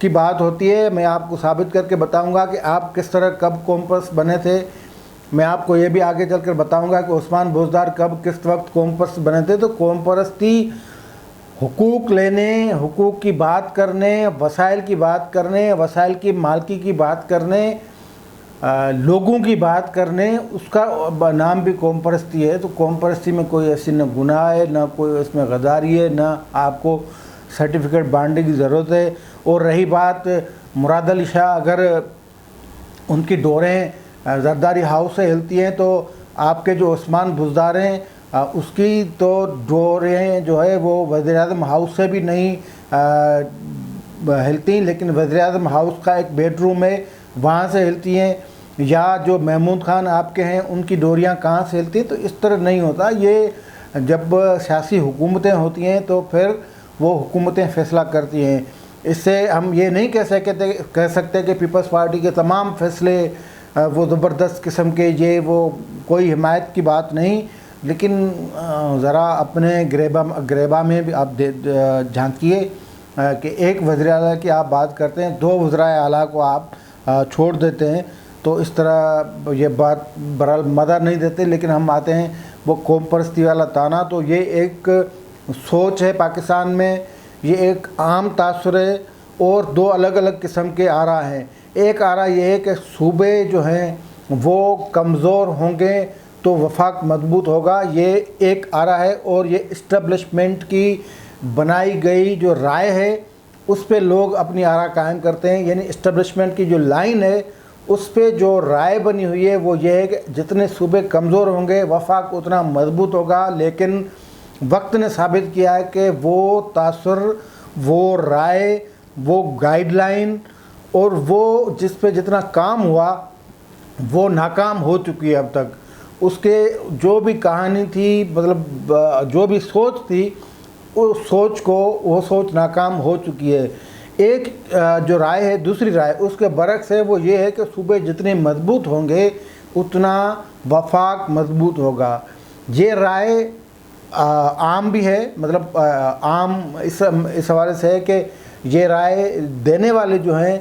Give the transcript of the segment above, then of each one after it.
کی بات ہوتی ہے، میں آپ کو ثابت کر کے بتاؤں گا کہ آپ کس طرح کب قوم پرست بنے تھے۔ میں آپ کو یہ بھی آگے چل کر بتاؤں گا کہ عثمان بزدار کب کس وقت قوم پرست بنے تھے۔ تو قوم پرستی حقوق لینے، حقوق کی بات کرنے، وسائل کی بات کرنے، وسائل کی مالکی کی بات کرنے، لوگوں کی بات کرنے، اس کا نام بھی قوم پرستی ہے۔ تو قوم پرستی میں کوئی ایسی نہ گناہ ہے، نہ کوئی اس میں غداری ہے، نہ آپ کو سرٹیفکیٹ بانٹنے کی ضرورت ہے۔ اور رہی بات مراد علی شاہ، اگر ان کی ڈوریں زرداری ہاؤس سے ہلتی ہیں تو آپ کے جو عثمان بزدار ہیں اس کی تو ڈوریں جو ہے وہ وزیر اعظم ہاؤس سے بھی نہیں ہلتی، لیکن وزیر اعظم ہاؤس کا ایک بیڈ روم ہے وہاں سے ہلتی ہیں، یا جو محمود خان آپ کے ہیں ان کی ڈوریاں کہاں سے ہلتی ہیں۔ تو اس طرح نہیں ہوتا۔ یہ جب سیاسی حکومتیں ہوتی ہیں تو پھر وہ حکومتیں فیصلہ کرتی ہیں۔ اس سے ہم یہ نہیں کہہ سکتے کہ پیپلز پارٹی کے تمام فیصلے وہ زبردست قسم کے، یہ وہ کوئی حمایت کی بات نہیں، لیکن ذرا اپنے گریباں میں بھی آپ جھانکیے کہ ایک وزیر اعلیٰ کی آپ بات کرتے ہیں، 2 وزرائے اعلیٰ کو آپ چھوڑ دیتے ہیں، تو اس طرح یہ بات برحال مدد نہیں دیتے۔ لیکن ہم آتے ہیں وہ قوم پرستی والا تانا، تو یہ ایک سوچ ہے پاکستان میں، یہ ایک عام تاثر ہے، اور 2 الگ الگ قسم کے آرا ہیں۔ ایک آرا یہ ہے کہ صوبے جو ہیں وہ کمزور ہوں گے تو وفاق مضبوط ہوگا، یہ ایک آرا ہے، اور یہ اسٹیبلشمنٹ کی بنائی گئی جو رائے ہے اس پہ لوگ اپنی آرا قائم کرتے ہیں۔ یعنی اسٹیبلشمنٹ کی جو لائن ہے اس پہ جو رائے بنی ہوئی ہے وہ یہ ہے کہ جتنے صوبے کمزور ہوں گے وفاق اتنا مضبوط ہوگا۔ لیکن وقت نے ثابت کیا ہے کہ وہ تاثر، وہ رائے، وہ گائیڈ لائن اور وہ جس پہ جتنا کام ہوا وہ ناکام ہو چکی ہے اب تک۔ اس کے جو بھی کہانی تھی، مطلب جو بھی سوچ تھی، وہ سوچ ناکام ہو چکی ہے۔ ایک جو رائے ہے، دوسری رائے اس کے برعکس ہے، وہ یہ ہے کہ صوبے جتنے مضبوط ہوں گے اتنا وفاق مضبوط ہوگا۔ یہ رائے عام بھی ہے، مطلب عام اس حوالے سے ہے کہ یہ رائے دینے والے جو ہیں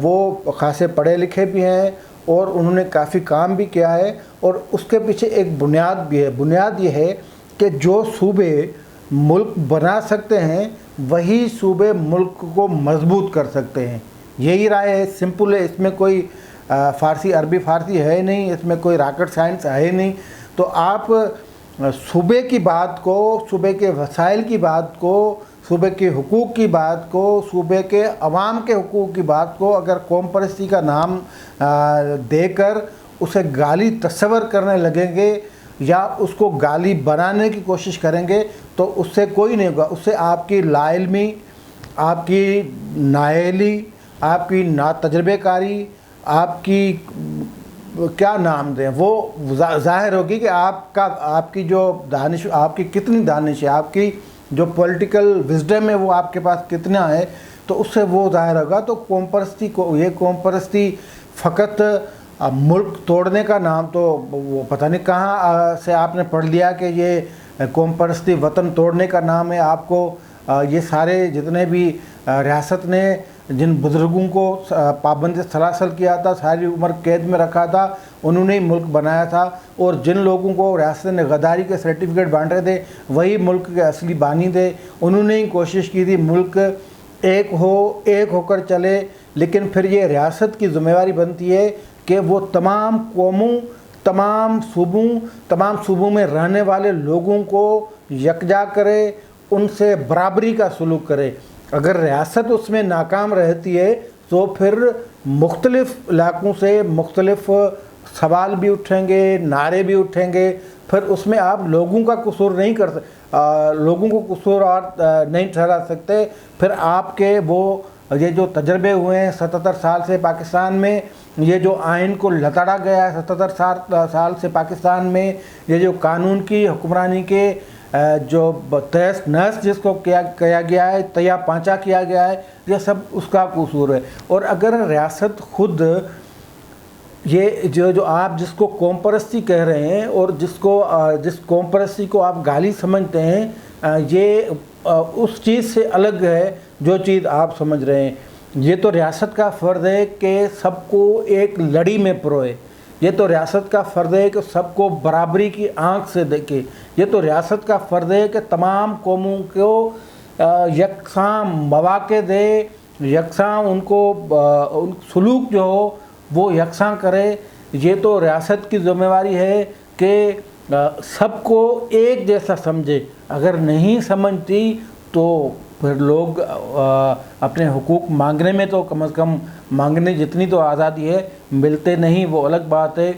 وہ خاصے پڑھے لکھے بھی ہیں اور انہوں نے کافی کام بھی کیا ہے، اور اس کے پیچھے ایک بنیاد بھی ہے۔ بنیاد یہ ہے کہ جو صوبے ملک بنا سکتے ہیں وہی صوبے ملک کو مضبوط کر سکتے ہیں۔ یہی رائے ہے، سمپل ہے، اس میں کوئی عربی فارسی ہے نہیں، اس میں کوئی راکٹ سائنس ہے نہیں۔ تو آپ صوبے کی بات کو، صوبے کے وسائل کی بات کو، صوبے کے حقوق کی بات کو، صوبے کے عوام کے حقوق کی بات کو اگر قوم پرستی کا نام دے کر اسے گالی تصور کرنے لگیں گے یا اس کو گالی بنانے کی کوشش کریں گے تو اس سے کوئی نہیں ہوگا۔ اس سے آپ کی لا علمی، آپ کی نااہلی، آپ کی ناتجربے کاری، آپ کی کیا نام دیں، وہ ظاہر ہوگی کہ آپ کی جو دانش، آپ کی کتنی دانش ہے، آپ کی جو پولیٹیکل وزڈم ہے وہ آپ کے پاس کتنا ہے، تو اس سے وہ ظاہر ہوگا۔ تو قوم پرستی کو، یہ قوم پرستی فقط ملک توڑنے کا نام، تو وہ پتہ نہیں کہاں سے آپ نے پڑھ لیا کہ یہ قوم پرستی وطن توڑنے کا نام ہے۔ آپ کو یہ سارے جتنے بھی ریاست نے جن بزرگوں کو پابند سلاسل کیا تھا، ساری عمر قید میں رکھا تھا، انہوں نے ملک بنایا تھا، اور جن لوگوں کو ریاست نے غداری کے سرٹیفکیٹ بانٹے تھے وہی ملک کے اصلی بانی تھے۔ انہوں نے ہی کوشش کی تھی ملک ایک ہو کر چلے، لیکن پھر یہ ریاست کی ذمہ داری بنتی ہے کہ وہ تمام قوموں، تمام صوبوں میں رہنے والے لوگوں کو یکجا کرے، ان سے برابری کا سلوک کرے۔ اگر ریاست اس میں ناکام رہتی ہے تو پھر مختلف علاقوں سے مختلف سوال بھی اٹھیں گے، نعرے بھی اٹھیں گے، پھر اس میں آپ لوگوں کا قصور نہیں لوگوں کو قصوروار نہیں ٹھہرا سکتے۔ پھر آپ کے یہ جو تجربے ہوئے ہیں 77 سال سے پاکستان میں، یہ جو آئین کو لتاڑا گیا ہے 77 سال سے پاکستان میں، یہ جو قانون کی حکمرانی کے جو تہس نہس جس کو کیا گیا ہے، تیا پانچا کیا گیا ہے، یہ سب اس کا قصور ہے۔ اور اگر ریاست خود یہ جو آپ جس کو قوم پرستی کہہ رہے ہیں اور جس قوم پرستی کو آپ گالی سمجھتے ہیں، یہ اس چیز سے الگ ہے جو چیز آپ سمجھ رہے ہیں۔ یہ تو ریاست کا فرض ہے کہ سب کو ایک لڑی میں پروئے، یہ تو ریاست کا فرض ہے کہ سب کو برابری کی آنکھ سے دیکھے، یہ تو ریاست کا فرض ہے کہ تمام قوموں کو یکساں مواقع دے، یکساں ان کو سلوک جو ہو وہ یکساں کرے۔ یہ تو ریاست کی ذمہ داری ہے کہ سب کو ایک جیسا سمجھے، اگر نہیں سمجھتی تو پھر لوگ اپنے حقوق مانگنے میں تو کم از کم مانگنے جتنی تو آزادی ہے، ملتے نہیں وہ الگ بات ہے،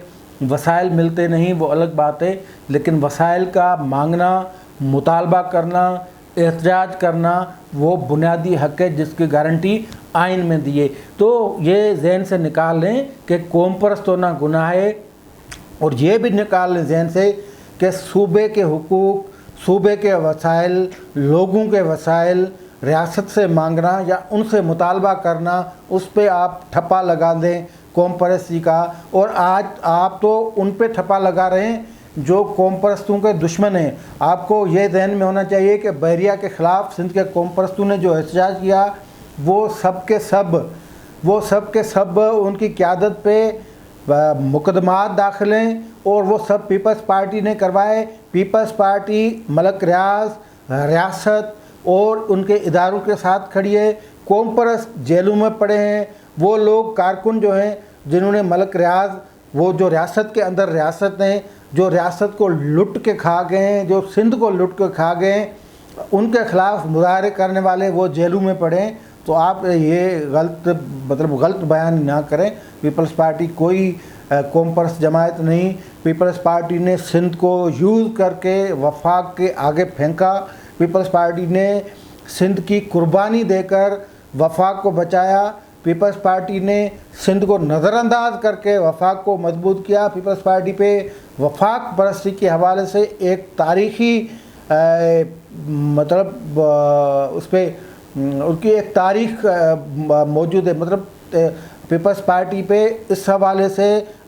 وسائل ملتے نہیں وہ الگ بات ہے، لیکن وسائل کا مانگنا، مطالبہ کرنا، احتجاج کرنا وہ بنیادی حق ہے جس کی گارنٹی آئین میں دیے۔ تو یہ ذہن سے نکال لیں کہ قوم پرست ہونا گناہ ہے، اور یہ بھی نکال لیں ذہن سے کہ صوبے کے حقوق، صوبے کے وسائل، لوگوں کے وسائل ریاست سے مانگنا یا ان سے مطالبہ کرنا، اس پہ آپ ٹھپا لگا دیں قوم پرستی کا۔ اور آج آپ تو ان پہ ٹھپا لگا رہے ہیں جو قوم پرستوں کے دشمن ہیں۔ آپ کو یہ ذہن میں ہونا چاہیے کہ بحریہ کے خلاف سندھ کے قوم پرستوں نے جو احتجاج کیا وہ سب کے سب ان کی قیادت پہ مقدمات داخل ہیں، اور وہ سب پیپلز پارٹی نے کروائے۔ پیپلز پارٹی ملک ریاض، ریاست اور ان کے اداروں کے ساتھ کھڑی ہے۔ قوم پرست جیلوں میں پڑے ہیں، وہ لوگ کارکن جو ہیں جنہوں نے ملک ریاض، وہ جو ریاست کے اندر ریاست ہیں، جو ریاست کو لٹ کے کھا گئے ہیں، جو سندھ کو لٹ کے کھا گئے ہیں، ان کے خلاف مظاہرے کرنے والے وہ جیلوں میں پڑے ہیں۔ تو آپ یہ غلط بیان نہ کریں۔ پیپلز پارٹی کوئی قوم پرست جماعت نہیں۔ پیپلز پارٹی نے سندھ کو یوز کر کے وفاق کے آگے پھینکا۔ پیپلز پارٹی نے سندھ کی قربانی دے کر وفاق کو بچایا۔ پیپلز پارٹی نے سندھ کو نظر انداز کر کے وفاق کو مضبوط کیا۔ پیپلز پارٹی پہ وفاق پرستی کے حوالے سے ایک تاریخی اس پہ ان کی ایک تاریخ موجود ہے۔ پیپلز پارٹی پہ اس حوالے سے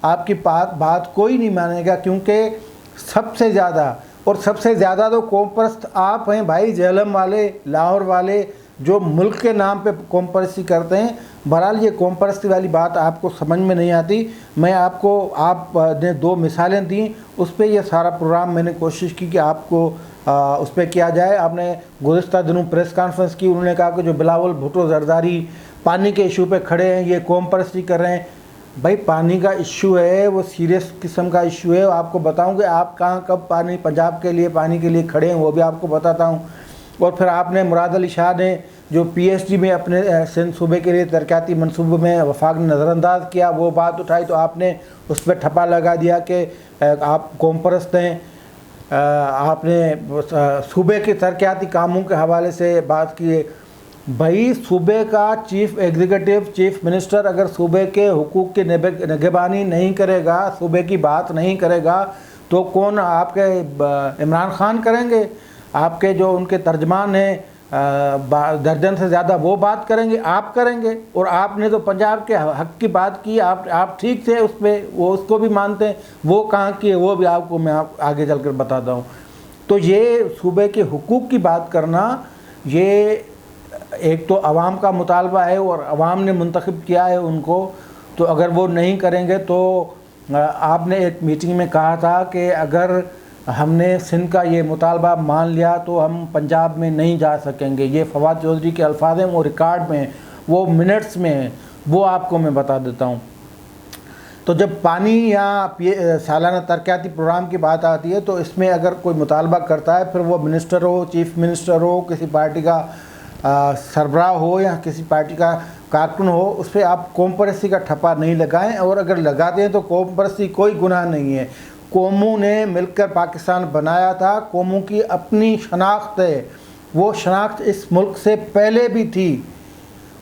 آپ کی بات کوئی نہیں مانے گا، کیونکہ سب سے زیادہ تو قوم پرست آپ ہیں بھائی، جہلم والے، لاہور والے، جو ملک کے نام پہ قوم پرستی کرتے ہیں۔ بہرحال یہ قوم پرستی والی بات آپ کو سمجھ میں نہیں آتی۔ میں آپ نے 2 مثالیں دیں، اس پہ یہ سارا پروگرام میں نے کوشش کی کہ آپ کو اس پہ کیا جائے۔ آپ نے گزشتہ دنوں پریس کانفرنس کی، انہوں نے کہا کہ جو بلاول بھٹو زرداری پانی کے ایشو پہ کھڑے ہیں یہ قوم پرستی کر رہے ہیں۔ بھائی پانی کا ایشو ہے، وہ سیریس قسم کا ایشو ہے۔ آپ کو بتاؤں کہ آپ کہاں کب پنجاب کے لیے پانی کے لیے کھڑے ہیں وہ بھی آپ کو بتاتا ہوں۔ اور پھر آپ نے مراد علی شاہ نے جو PhD میں اپنے سندھ صوبے کے لیے ترقیاتی منصوبے میں وفاق نے نظر انداز کیا، وہ بات اٹھائی تو آپ نے اس پہ ٹھپا لگا دیا کہ آپ قوم پرست ہیں۔ آپ نے صوبے کے ترقیاتی کاموں کے حوالے سے بات کی ہے۔ بھائی صوبے کا چیف ایگزیکٹو، چیف منسٹر اگر صوبے کے حقوق کی نگہبانی نہیں کرے گا، صوبے کی بات نہیں کرے گا، تو کون آپ کے عمران خان کریں گے؟ آپ کے جو ان کے ترجمان ہیں درجن سے زیادہ وہ بات کریں گے، آپ کریں گے۔ اور آپ نے تو پنجاب کے حق کی بات کی، آپ ٹھیک تھے اس پہ، وہ اس کو بھی مانتے ہیں، وہ کہاں کی ہے وہ بھی آپ کو میں آگے چل کر بتاتا ہوں۔ تو یہ صوبے کے حقوق کی بات کرنا، یہ ایک تو عوام کا مطالبہ ہے اور عوام نے منتخب کیا ہے ان کو، تو اگر وہ نہیں کریں گے تو آپ نے ایک میٹنگ میں کہا تھا کہ اگر ہم نے سندھ کا یہ مطالبہ مان لیا تو ہم پنجاب میں نہیں جا سکیں گے۔ یہ فواد چودھری کے الفاظ ہیں، وہ ریکارڈ میں ہیں، وہ منٹس میں ہیں، وہ آپ کو میں بتا دیتا ہوں۔ تو جب پانی یا سالانہ ترقیاتی پروگرام کی بات آتی ہے تو اس میں اگر کوئی مطالبہ کرتا ہے، پھر وہ منسٹر ہو، چیف منسٹر ہو، کسی پارٹی کا سربراہ ہو یا کسی پارٹی کا کارکن ہو، اس پہ آپ قوم پرستی کا ٹھپا نہیں لگائیں، اور اگر لگاتے ہیں تو قوم پرستی کوئی گناہ نہیں ہے۔ قوموں نے مل کر پاکستان بنایا تھا، قوموں کی اپنی شناخت ہے، وہ شناخت اس ملک سے پہلے بھی تھی،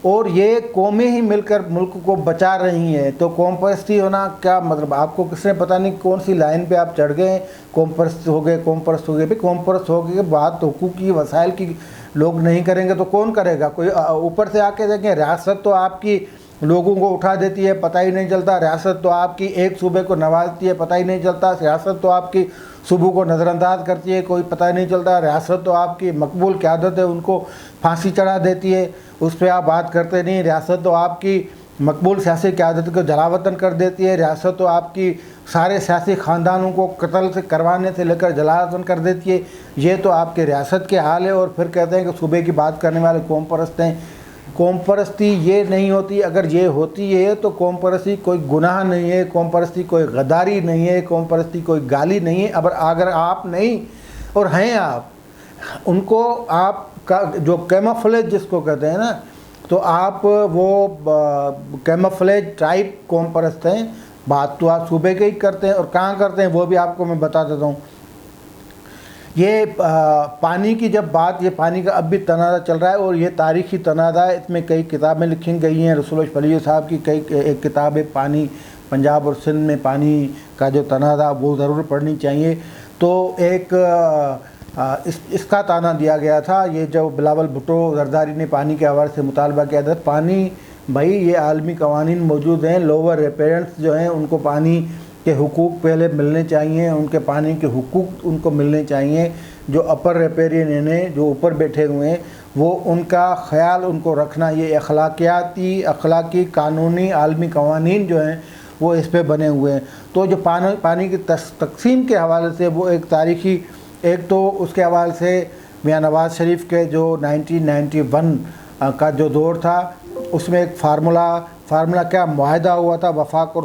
اور یہ قومیں ہی مل کر ملک کو بچا رہی ہیں۔ تو قوم پرستی ہونا کیا مطلب؟ آپ کو کس نے پتہ نہیں کون سی لائن پہ آپ چڑھ گئے، قوم پرست ہو گئے، قوم پرست ہو گئے۔ بھی قوم پرست ہو گئے، بات حقوق کی، وسائل کی لوگ نہیں کریں گے تو کون کرے گا؟ کوئی اوپر سے آ کے دیکھیں، ریاست تو آپ کی لوگوں کو اٹھا دیتی ہے، پتہ ہی نہیں چلتا، ریاست تو آپ کی ایک صوبے کو نوازتی ہے، پتہ ہی نہیں چلتا، ریاست تو آپ کی صوبوں کو نظر انداز کرتی ہے، کوئی پتہ ہی نہیں چلتا، ریاست تو آپ کی مقبول قیادت ہے، ان کو پھانسی چڑھا دیتی ہے، اس پہ آپ بات کرتے نہیں، ریاست تو آپ کی مقبول سیاسی قیادت کو جلاوطن کر دیتی ہے، ریاست تو آپ کی سارے سیاسی خاندانوں کو قتل سے کروانے سے لے کر جلاوطن کر دیتی ہے۔ یہ تو آپ کے ریاست کے حال ہے، اور پھر کہتے ہیں کہ صوبے کی بات کرنے والے قوم پرست ہیں۔ قوم پرستی یہ نہیں ہوتی، اگر یہ ہوتی ہے تو قوم پرستی کوئی گناہ نہیں ہے، قوم پرستی کوئی غداری نہیں ہے، قوم پرستی کوئی گالی نہیں ہے۔ اگر آپ نہیں اور ہیں آپ، ان کو آپ کا جو کیموفلیج جس کو کہتے ہیں نا، تو آپ وہ کیموفلیج ٹائپ قوم پرست ہیں۔ بات تو آپ صوبے کے ہی کرتے ہیں، اور کہاں کرتے ہیں وہ بھی آپ کو میں بتا دیتا ہوں۔ یہ پانی کی جب بات، یہ پانی کا اب بھی تنازع چل رہا ہے، اور یہ تاریخی تنازع ہے، اس میں کئی کتابیں لکھی گئی ہیں۔ رسول فلیح صاحب کی ایک کتاب ہے پانی، پنجاب اور سندھ میں پانی کا جو تنازع، وہ ضرور پڑھنی چاہیے۔ تو ایک اس کا تانا دیا گیا تھا، یہ جو بلاول بھٹو زرداری نے پانی کے حوالے سے مطالبہ کیا تھا، پانی بھائی یہ عالمی قوانین موجود ہیں، لوور ریپیرنٹس جو ہیں ان کو پانی کے حقوق پہلے ملنے چاہیے، ان کے پانی کے حقوق ان کو ملنے چاہیے۔ جو اپر ریپیرین ہیں، جو اوپر بیٹھے ہوئے ہیں، وہ ان کا خیال ان کو رکھنا، یہ اخلاقی قانونی عالمی قوانین جو ہیں وہ اس پہ بنے ہوئے ہیں۔ تو جو پانی کی تقسیم کے حوالے سے وہ ایک تاریخی، ایک تو اس کے حوالے سے میاں نواز شریف کے جو 1991 کا جو دور تھا، اس میں ایک فارمولا کیا معاہدہ ہوا تھا وفاق اور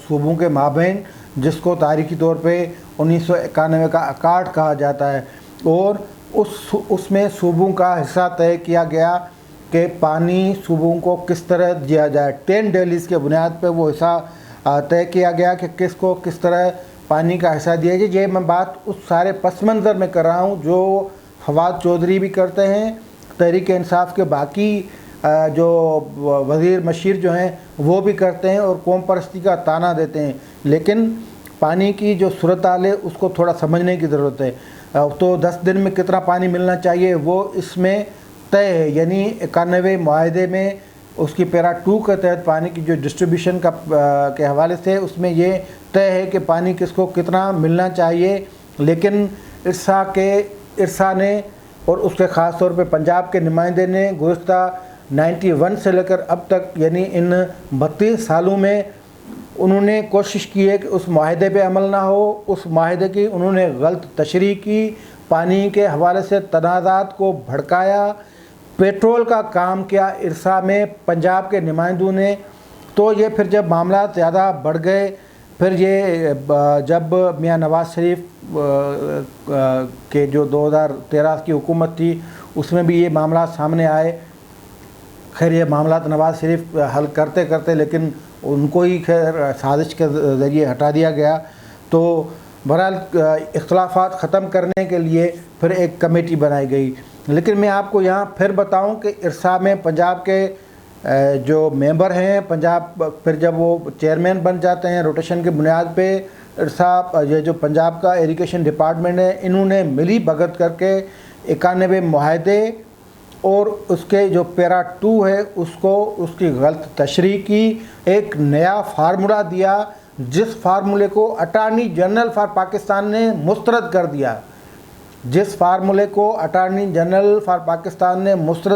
صوبوں کے مابین، جس کو تاریخی طور پہ 1991 کا اکارڈ کہا جاتا ہے، اور اس میں صوبوں کا حصہ طے کیا گیا کہ پانی صوبوں کو کس طرح دیا جائے۔ 10 ڈیلیز کے بنیاد پہ وہ حصہ طے کیا گیا کہ کس کو کس طرح پانی کا حصہ دیا جائے۔ یہ میں بات اس سارے پس منظر میں کر رہا ہوں جو فواد چودھری بھی کرتے ہیں، تحریک انصاف کے باقی جو وزیر مشیر جو ہیں وہ بھی کرتے ہیں، اور قوم پرستی کا تانا دیتے ہیں۔ لیکن پانی کی جو صورتحال ہے اس کو تھوڑا سمجھنے کی ضرورت ہے۔ تو 10 دن میں کتنا پانی ملنا چاہیے وہ اس میں طے ہے، یعنی 91 معاہدے میں اس کی پیرا 2 کے تحت پانی کی جو ڈسٹریبیوشن کے حوالے سے اس میں یہ طے ہے کہ پانی کس کو کتنا ملنا چاہیے۔ لیکن ارسا نے اور اس کے خاص طور پہ پنجاب کے نمائندے نے گزشتہ 91 سے لے کر اب تک، یعنی ان 32 سالوں میں انہوں نے کوشش کی ہے کہ اس معاہدے پہ عمل نہ ہو۔ اس معاہدے کی انہوں نے غلط تشریح کی، پانی کے حوالے سے تنازعات کو بھڑکایا، پیٹرول کا کام کیا ارسا میں پنجاب کے نمائندوں نے۔ تو یہ پھر جب معاملات زیادہ بڑھ گئے، پھر یہ جب میاں نواز شریف کے جو 2013 کی حکومت تھی اس میں بھی یہ معاملات سامنے آئے۔ خیر یہ معاملات نواز شریف حل کرتے کرتے لیکن ان کو ہی خیر سازش کے ذریعے ہٹا دیا گیا۔ تو بہرحال اختلافات ختم کرنے کے لیے پھر ایک کمیٹی بنائی گئی۔ لیکن میں آپ کو یہاں پھر بتاؤں کہ ارسا میں پنجاب کے جو ممبر ہیں، پنجاب پھر جب وہ چیئرمین بن جاتے ہیں روٹیشن کی بنیاد پہ، ارسا یہ جو پنجاب کا ایریگیشن ڈپارٹمنٹ ہے، انہوں نے ملی بھگت کر کے 91 معاہدے اور اس کے جو پیرا 2 ہے اس کی غلط تشریح کی، ایک نیا فارمولہ دیا جس فارمولے کو اٹارنی جنرل فار پاکستان نے مسترد کر دیا،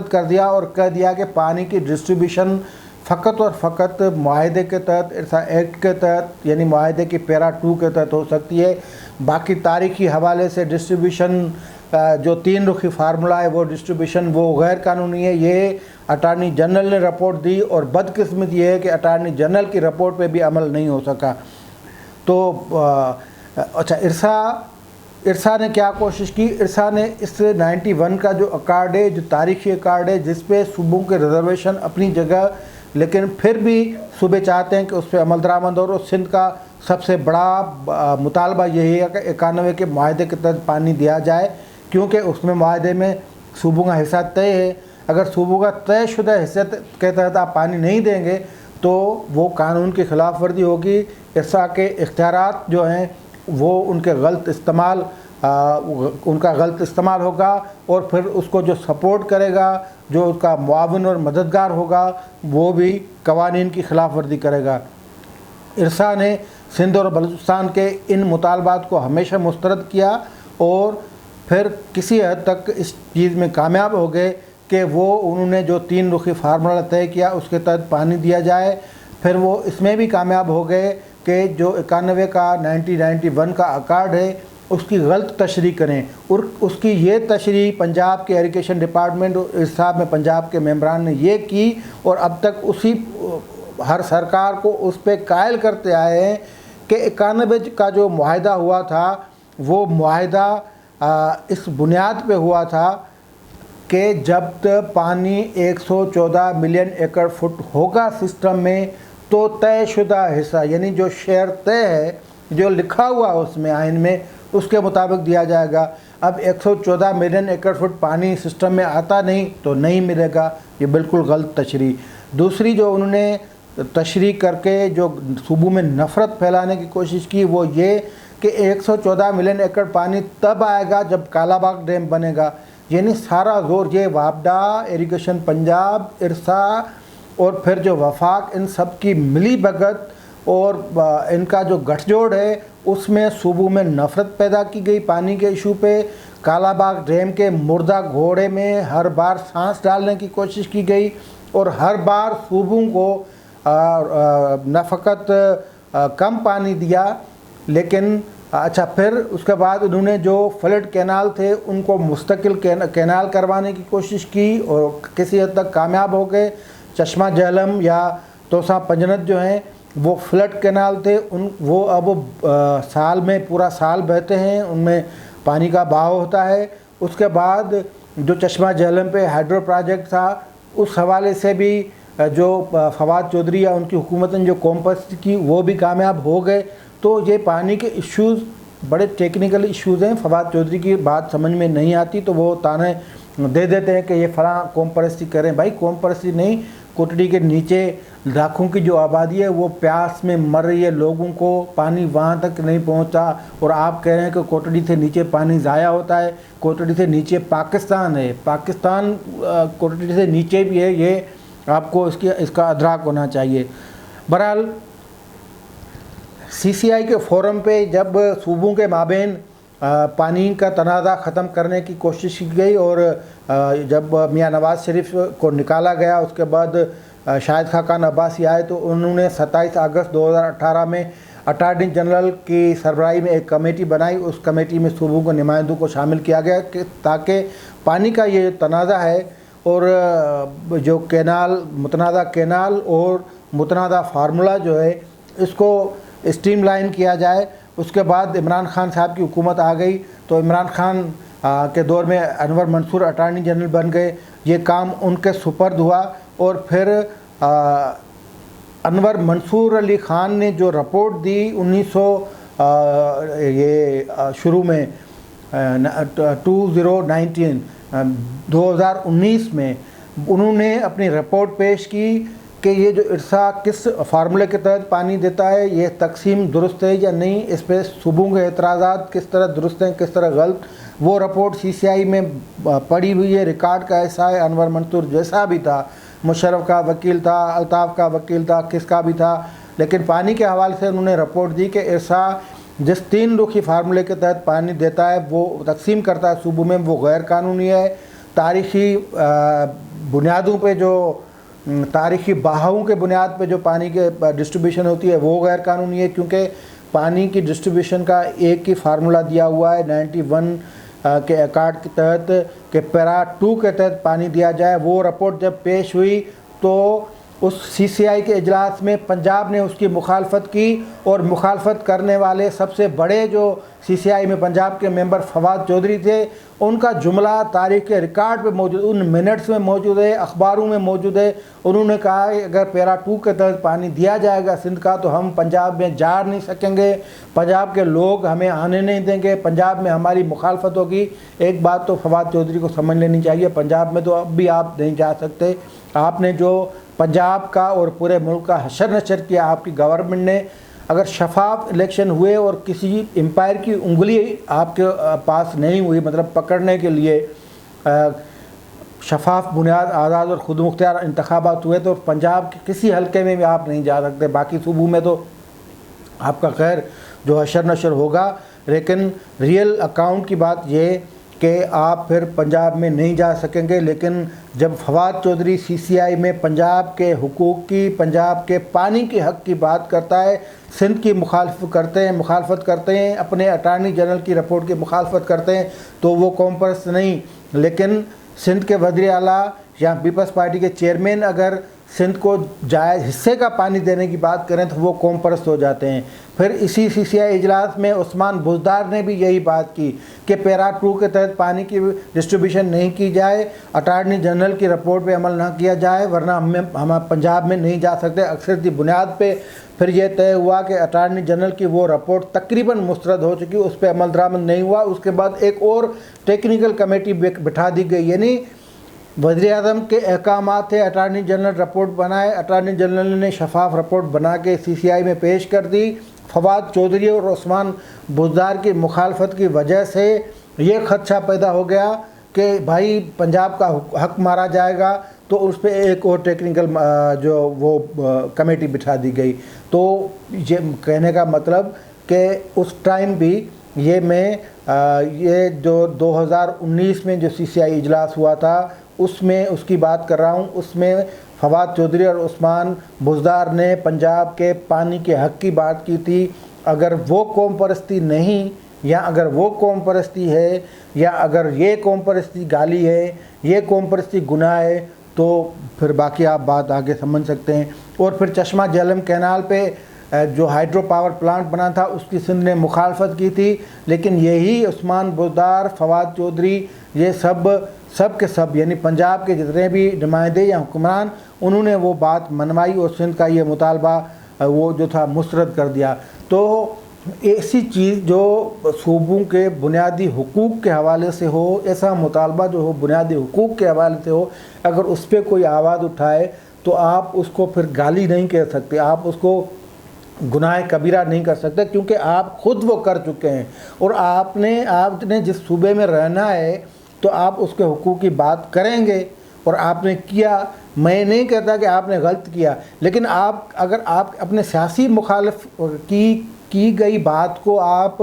کر دیا اور کہہ دیا کہ پانی کی ڈسٹریبیوشن فقط اور فقط معاہدے کے تحت، ارسا ایکٹ کے تحت، یعنی معاہدے کی پیرا 2 کے تحت ہو سکتی ہے۔ باقی تاریخی حوالے سے ڈسٹریبیوشن جو 3 رخی فارمولہ ہے وہ ڈسٹریبیوشن وہ غیر قانونی ہے، یہ اٹارنی جنرل نے رپورٹ دی، اور بدقسمت یہ ہے کہ اٹارنی جنرل کی رپورٹ پہ بھی عمل نہیں ہو سکا۔ تو اچھا ارسا نے کیا کوشش کی؟ ارسا نے اس 91 کا جو اکارڈ ہے، جو تاریخی اکارڈ ہے جس پہ صوبوں کے ریزرویشن اپنی جگہ، لیکن پھر بھی صوبے چاہتے ہیں کہ اس پہ عمل درآمد ہو، اور سندھ کا سب سے بڑا مطالبہ یہی ہے کہ 91 کے معاہدے کے تحت پانی دیا جائے، کیونکہ اس میں معاہدے میں صوبوں کا حصہ طے ہے۔ اگر صوبوں کا طے شدہ حصے کے تحت آپ پانی نہیں دیں گے تو وہ قانون کی خلاف ورزی ہوگی۔ ارسا کے اختیارات جو ہیں وہ ان کے غلط استعمال ان کا غلط استعمال ہوگا، اور پھر اس کو جو سپورٹ کرے گا، جو اس کا معاون اور مددگار ہوگا، وہ بھی قوانین کی خلاف ورزی کرے گا۔ ارسا نے سندھ اور بلوچستان کے ان مطالبات کو ہمیشہ مسترد کیا، اور پھر کسی حد تک اس چیز میں کامیاب ہو گئے کہ انہوں نے جو 3 رخی فارمولہ طے کیا اس کے تحت پانی دیا جائے۔ پھر وہ اس میں بھی کامیاب ہو گئے کہ جو 91 کا 1991 کا اکارڈ ہے اس کی غلط تشریح کریں، اور اس کی یہ تشریح پنجاب کے ایریگیشن ڈپارٹمنٹ اور ارسا میں پنجاب کے ممبران نے یہ کی، اور اب تک اسی ہر سرکار کو اس پہ قائل کرتے آئے ہیں کہ 91 کا جو معاہدہ ہوا تھا وہ معاہدہ اس بنیاد پہ ہوا تھا کہ جب تک پانی 114 ملین ایکڑ فٹ ہوگا سسٹم میں تو طے شدہ حصہ، یعنی جو شیئر طے ہے جو لکھا ہوا اس میں آئین میں، اس کے مطابق دیا جائے گا۔ اب 114 ملین ایکڑ فٹ پانی سسٹم میں آتا نہیں تو نہیں ملے گا، یہ بالکل غلط تشریح۔ دوسری جو انہوں نے تشریح کر کے جو صوبوں میں نفرت پھیلانے کی کوشش کی وہ یہ کہ 114 ملین ایکڑ پانی تب آئے گا جب کالا باغ ڈیم بنے گا، یعنی سارا زور یہ وابڈا، ایریگیشن پنجاب، ارسا اور پھر جو وفاق، ان سب کی ملی بھگت اور ان کا جو گٹھ جوڑ ہے اس میں صوبوں میں نفرت پیدا کی گئی پانی کے ایشو پہ۔ کالا باغ ڈیم کے مردہ گھوڑے میں ہر بار سانس ڈالنے کی کوشش کی گئی، اور ہر بار صوبوں کو نہ فقط کم پانی دیا لیکن اچھا پھر اس کے بعد انہوں نے جو فلڈ کینال تھے ان کو مستقل کینال کروانے کی کوشش کی اور کسی حد تک کامیاب ہو گئے۔ چشمہ جہلم یا توسا پنجنت جو ہیں وہ فلڈ کینال تھے، وہ اب سال میں پورا سال بہتے ہیں، ان میں پانی کا بہاؤ ہوتا ہے۔ اس کے بعد جو چشمہ جہلم پہ ہائیڈرو پروجیکٹ تھا اس حوالے سے بھی جو فواد چودھری یا ان کی حکومت نے جو کومپس کی وہ بھی کامیاب ہو گئے۔ تو یہ پانی کے ایشوز بڑے ٹیکنیکل ایشوز ہیں، فواد چودھری کی بات سمجھ میں نہیں آتی تو وہ تانے دے دیتے ہیں کہ یہ فلاں قوم پرستی کریں۔ بھائی قوم پرستی نہیں، کوٹڑی کے نیچے لاکھوں کی جو آبادی ہے وہ پیاس میں مر رہی ہے، لوگوں کو پانی وہاں تک نہیں پہنچا، اور آپ کہہ رہے ہیں کہ کوٹڑی سے نیچے پانی ضائع ہوتا ہے۔ کوٹڑی سے نیچے پاکستان ہے، پاکستان کوٹڑی سے نیچے بھی ہے، یہ آپ کو اس کا ادراک ہونا چاہیے۔ بہرحال CCI کے فورم پہ جب صوبوں کے مابین پانی کا تنازع ختم کرنے کی کوشش کی گئی اور جب میاں نواز شریف کو نکالا گیا، اس کے بعد شاہد خاقان عباسی آئے تو انہوں نے 27 اگست 2018 میں اٹارنی جنرل کی سربراہی میں ایک کمیٹی بنائی۔ اس کمیٹی میں صوبوں کے نمائندوں کو شامل کیا گیا کہ تاکہ پانی کا یہ تنازع ہے اور جو متنازع کینال اور متنازع فارمولہ جو ہے اس کو اسٹریم لائن کیا جائے۔ اس کے بعد عمران خان صاحب کی حکومت آ گئی تو عمران خان کے دور میں انور منصور اٹارنی جنرل بن گئے، یہ کام ان کے سپرد ہوا، اور پھر انور منصور علی خان نے جو رپورٹ دی شروع میں 2019 میں انہوں نے اپنی رپورٹ پیش کی کہ یہ جو ارسا کس فارمولے کے تحت پانی دیتا ہے، یہ تقسیم درست ہے یا نہیں، اس پہ صوبوں کے اعتراضات کس طرح درست ہیں کس طرح غلط، وہ رپورٹ CCI میں پڑی ہوئی ہے، ریکارڈ کا ایسا ہے۔ انور منصور جیسا بھی تھا، مشرف کا وکیل تھا، الطاف کا وکیل تھا، کس کا بھی تھا، لیکن پانی کے حوالے سے انہوں نے رپورٹ دی کہ ارسا جس 3 رخی فارمولے کے تحت پانی دیتا ہے وہ تقسیم کرتا ہے صوبوں میں، وہ غیر قانونی ہے۔ تاریخی بنیادوں پہ جو تاریخی بہاؤں کے بنیاد پہ جو پانی کے ڈسٹریبیوشن ہوتی ہے وہ غیر قانونی ہے، کیونکہ پانی کی ڈسٹریبیوشن کا ایک ہی فارمولہ دیا ہوا ہے 91 کے ایکارڈ کے تحت کہ پیرا 2 کے تحت پانی دیا جائے۔ وہ رپورٹ جب پیش ہوئی تو اس CCI کے اجلاس میں پنجاب نے اس کی مخالفت کی، اور مخالفت کرنے والے سب سے بڑے جو CCI میں پنجاب کے ممبر فواد چودھری تھے، ان کا جملہ تاریخ کے ریکارڈ پہ موجود، ان منٹس میں موجود ہے، اخباروں میں موجود ہے۔ انہوں نے کہا کہ اگر پیرا 2 کے تحت پانی دیا جائے گا سندھ کا تو ہم پنجاب میں جا نہیں سکیں گے، پنجاب کے لوگ ہمیں آنے نہیں دیں گے، پنجاب میں ہماری مخالفت ہوگی۔ ایک بات تو فواد چودھری کو سمجھ لینی چاہیے، پنجاب میں تو اب بھی آپ نہیں جا سکتے۔ آپ نے جو پنجاب کا اور پورے ملک کا حشر نشر کیا آپ کی گورنمنٹ نے، اگر شفاف الیکشن ہوئے اور کسی امپائر کی انگلی آپ کے پاس نہیں ہوئی، مطلب پکڑنے کے لیے شفاف بنیاد آزاد اور خود مختار انتخابات ہوئے، تو پنجاب کے کسی حلقے میں بھی آپ نہیں جا سکتے، باقی صوبوں میں تو آپ کا خیر جو حشر نشر ہوگا، لیکن ریئل اکاؤنٹ کی بات یہ کہ آپ پھر پنجاب میں نہیں جا سکیں گے۔ لیکن جب فواد چودھری سی سی آئی میں پنجاب کے حقوق کی، پنجاب کے پانی کے حق کی بات کرتا ہے، سندھ کی مخالفت کرتے ہیں، اپنے اٹارنی جنرل کی رپورٹ کی مخالفت کرتے ہیں، تو وہ قوم پرست نہیں۔ لیکن سندھ کے وزیر اعلیٰ یا پیپلز پارٹی کے چیئرمین اگر سندھ کو جائز حصے کا پانی دینے کی بات کریں تو وہ قوم پرست ہو جاتے ہیں۔ پھر اسی سی سی آئی اجلاس میں عثمان بزدار نے بھی یہی بات کی کہ پیرا 2 کے تحت پانی کی ڈسٹریبیوشن نہیں کی جائے، اٹارنی جنرل کی رپورٹ پہ عمل نہ کیا جائے، ورنہ ہم پنجاب میں نہیں جا سکتے۔ اکثریتی بنیاد پہ پھر یہ طے ہوا کہ اٹارنی جنرل کی وہ رپورٹ تقریباً مسترد ہو چکی، اس پہ عمل درآمد نہیں ہوا۔ اس کے بعد ایک اور ٹیکنیکل کمیٹی بٹھا دی گئی، یعنی وزیر اعظم کے احکامات تھے، اٹارنی جنرل رپورٹ بنائے، اٹارنی جنرل نے شفاف رپورٹ بنا کے سی سی آئی میں پیش کر دی۔ فواد چودھری اور عثمان بزدار کی مخالفت کی وجہ سے یہ خدشہ پیدا ہو گیا کہ بھائی پنجاب کا حق مارا جائے گا، تو اس پہ ایک اور ٹیکنیکل جو وہ کمیٹی بٹھا دی گئی۔ تو یہ کہنے کا مطلب کہ اس ٹائم بھی یہ جو 2019 میں جو سی سی آئی اجلاس ہوا تھا، اس میں اس کی بات کر رہا ہوں، اس میں فواد چودھری اور عثمان بزدار نے پنجاب کے پانی کے حق کی بات کی تھی۔ اگر وہ قوم پرستی نہیں، یا اگر وہ قوم پرستی ہے، یا اگر یہ قوم پرستی گالی ہے، یہ قوم پرستی گناہ ہے، تو پھر باقی آپ بات آگے سمجھ سکتے ہیں۔ اور پھر چشمہ جہلم کینال پہ جو ہائیڈرو پاور پلانٹ بنا تھا، اس کی سندھ نے مخالفت کی تھی، لیکن یہی عثمان بزدار، فواد چودھری، یہ سب کے سب یعنی پنجاب کے جتنے بھی نمائندے یا حکمران، انہوں نے وہ بات منوائی اور سندھ کا یہ مطالبہ وہ جو تھا مسترد کر دیا۔ تو ایسی چیز جو صوبوں کے بنیادی حقوق کے حوالے سے ہو، ایسا مطالبہ جو ہو بنیادی حقوق کے حوالے سے ہو، اگر اس پہ کوئی آواز اٹھائے تو آپ اس کو پھر گالی نہیں کہہ سکتے، آپ اس کو گناہ کبیرہ نہیں کر سکتے، کیونکہ آپ خود وہ کر چکے ہیں۔ اور آپ نے جس صوبے میں رہنا ہے تو آپ اس کے حقوق کی بات کریں گے، اور آپ نے کیا۔ میں نہیں کہتا کہ آپ نے غلط کیا، لیکن اگر آپ اپنے سیاسی مخالف کی گئی بات کو آپ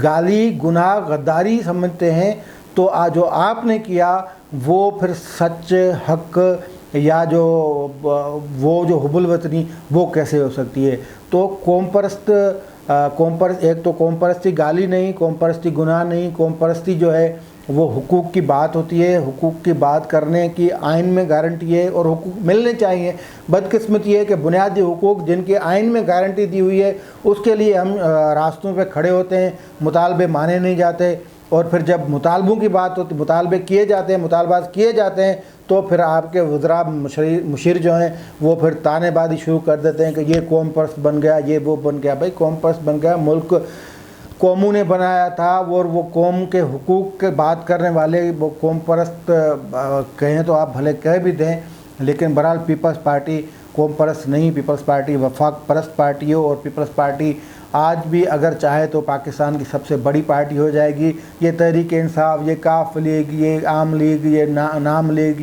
گالی، گناہ، غداری سمجھتے ہیں، تو جو آپ نے کیا وہ پھر سچ، حق، یا وہ جو حب الوطنی وہ کیسے ہو سکتی ہے؟ تو قوم پرست ایک تو قوم پرستی گالی نہیں، قوم پرستی گناہ نہیں، قوم پرستی جو ہے وہ حقوق کی بات ہوتی ہے، حقوق کی بات کرنے کی آئین میں گارنٹی ہے، اور حقوق ملنے چاہیے۔ بدقسمتی ہے کہ بنیادی حقوق جن کے آئین میں گارنٹی دی ہوئی ہے، اس کے لیے ہم راستوں پہ کھڑے ہوتے ہیں، مطالبے مانے نہیں جاتے، اور پھر جب مطالبوں کی بات ہوتی، مطالبے کیے جاتے ہیں، مطالبات کیے جاتے ہیں، تو پھر آپ کے وزراء مشیر جو ہیں وہ پھر تانے بازی شروع کر دیتے ہیں کہ یہ قوم پرست بن گیا، یہ وہ بن گیا۔ بھائی قوم پرست بن گیا، ملک قوموں نے بنایا تھا، اور وہ قوم کے حقوق کے بات کرنے والے وہ قوم پرست کہیں تو آپ بھلے کہہ بھی دیں، لیکن بہرحال پیپلز پارٹی قوم پرست نہیں، پیپلز پارٹی وفاق پرست پارٹی ہے، اور پیپلز پارٹی آج بھی اگر چاہے تو پاکستان کی سب سے بڑی پارٹی ہو جائے گی۔ یہ تحریک انصاف، یہ کاف لیگ، یہ عام لیگ، یہ نام لیگ،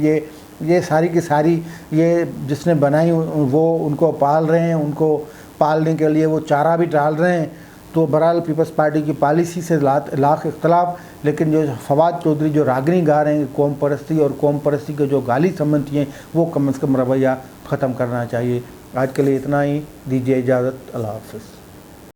یہ ساری کی ساری یہ جس نے بنائی وہ ان کو پال رہے ہیں، ان کو پالنے کے لیے وہ چارہ بھی ڈال رہے ہیں۔ تو بہرحال پیپلز پارٹی کی پالیسی سے لاکھ اختلاف، لیکن جو فواد چودھری جو راگنی گا رہے ہیں قوم پرستی، اور قوم پرستی کے جو گالی سمجھتی ہیں، وہ کم از کم رویہ ختم کرنا چاہیے۔ آج کے لیے اتنا ہی، دیجیے اجازت، اللہ حافظ۔